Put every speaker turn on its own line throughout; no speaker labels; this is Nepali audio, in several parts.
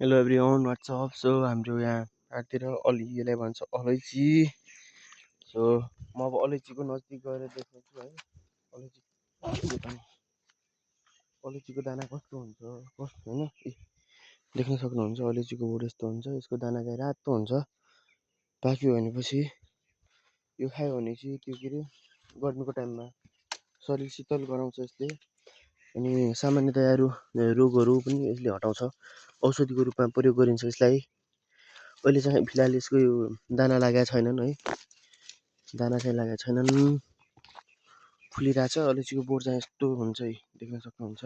Hello everyone WhatsApp. सो हाम्रो यहाँ आतिर यसलाई भन्छ अलैँची। सो म अब अलैँचीको नजिक गएर देखाउँछु है। अलैँचीको दाना कस्तो हुन्छ होइन, देख्न सक्नुहुन्छ। अलैँचीको बोट यस्तो हुन्छ, यसको दाना चाहिँ रातो हुन्छ। पाक्यो भनेपछि यो खायो भने चाहिँ त्यो के अरे गर्मीको टाइममा शरीर शीतल गराउँछ यसले। अनि सामान्यतया रोगहरू पनि यसले हटाउँछ। औषधिको रूपमा प्रयोग गरिन्छ यसलाई। अहिले चाहिँ फिलहाल यसको यो दाना लागेका छैनन् है, दाना चाहिँ लागेका छैनन्, फुलिरहेछ। अलैँचीको बोट चाहिँ यस्तो हुन्छ है, देख्न सक्नुहुन्छ।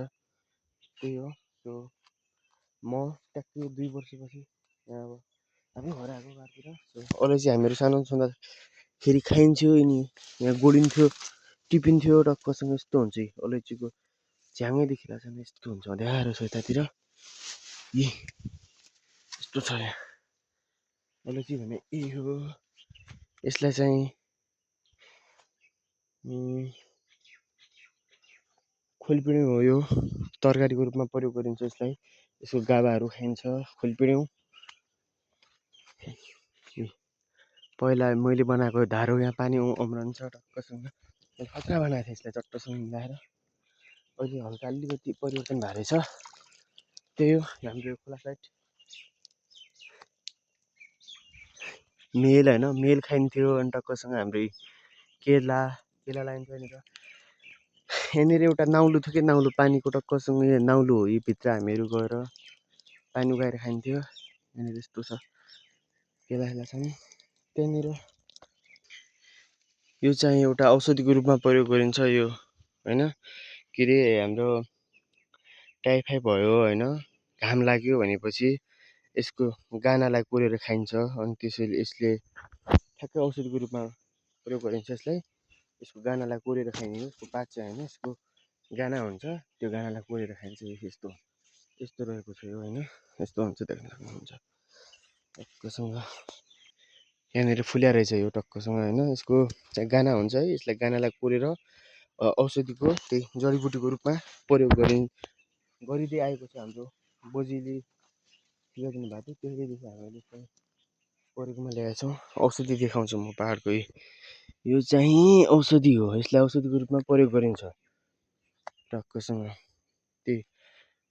त्यही हो। सो म ट्याक्कै 2 वर्षपछि यहाँ अब हामी घर आएको घरतिर। सो अलैँची हामीहरू सानो छँदाखेरि खाइन्थ्यो, अनि यहाँ गोडिन्थ्यो, टिपिन्थ्यो टक्कसँग। यस्तो हुन्छ अलैँचीको झ्याङै देखिरहेको छैन, यस्तो हुन्छ अँध्यारो छ यतातिर। यस्तो छ यहाँ अलैँची भने यही हो। यसलाई चाहिँ खोलपिँड्यौँ हो, यो तरकारीको रूपमा प्रयोग गरिन्छ यसलाई। यसको गाभाहरू खाइन्छ, खोलपिँड्यौँ। पहिला मैले बनाएको धारो यहाँ पानी उम्रन्छ टक्कसँग, खतरा बनाएको थिएँ यसलाई चट्टसँग मिलाएर। अहिले हल्का अलिकति परिवर्तन भएको रहेछ। त्यही हो हाम्रो खोला साइड मेल होइन, मेल खाइन्थ्यो। अनि टक्कसँग हाम्रो केला लाइन्छ यहाँनिर। यहाँनिर एउटा नाउलो थियो कि, नाउलो पानीको टक्कसँग नाउलो हो। यो भित्र हामीहरू गएर पानी उगाएर खाइन्थ्यो। यहाँनिर यस्तो छ, केला छन् त्यहाँनिर। यो चाहिँ एउटा औषधिको रूपमा प्रयोग गरिन्छ यो होइन। के अरे हाम्रो टाइफाइड भयो होइन, घाम लाग्यो भनेपछि यसको गानालाई कोरेर खाइन्छ। अनि त्यसैले यसले ठ्याक्कै औषधिको रूपमा प्रयोग गरिन्छ यसलाई। यसको गानालाई कोरेर खाइने हो। यसको पात चाहिँ होइन, यसको गाना हुन्छ, त्यो गानालाई कोरेर खाइन्छ। यस्तो रहेको छ यो होइन, यस्तो हुन्छ, देख्न सक्नुहुन्छ टक्कसँग। यहाँनिर फुल्या रहेछ यो टक्कसँग होइन। यसको चाहिँ गाना हुन्छ है, यसलाई गानालाई कोरेर औषधिको त्यही जडीबुटीको रूपमा प्रयोग गरिँदै आएको छ। हाम्रो बोजूले सिकाइदिनु भएको थियो, त्यसैदेखि हामीले चाहिँ प्रयोगमा ल्याएका छौँ। औषधि देखाउँछु म पाहाडको। यो चाहिँ औषधि हो, यसलाई औषधिको रूपमा प्रयोग गरिन्छ टक्कसँग। त्यही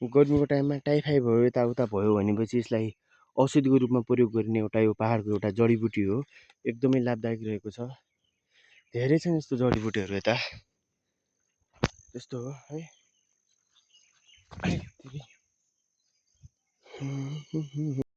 गर्मीको टाइममा टाइफाइड भयो, यताउता भयो भनेपछि यसलाई औषधिको रूपमा प्रयोग गरिने एउटा यो पाहाडको एउटा जडीबुटी हो। एकदमै लाभदायक रहेको छ। धेरै छन् यस्तो जडीबुटीहरू यता। त्यस्तो हो है।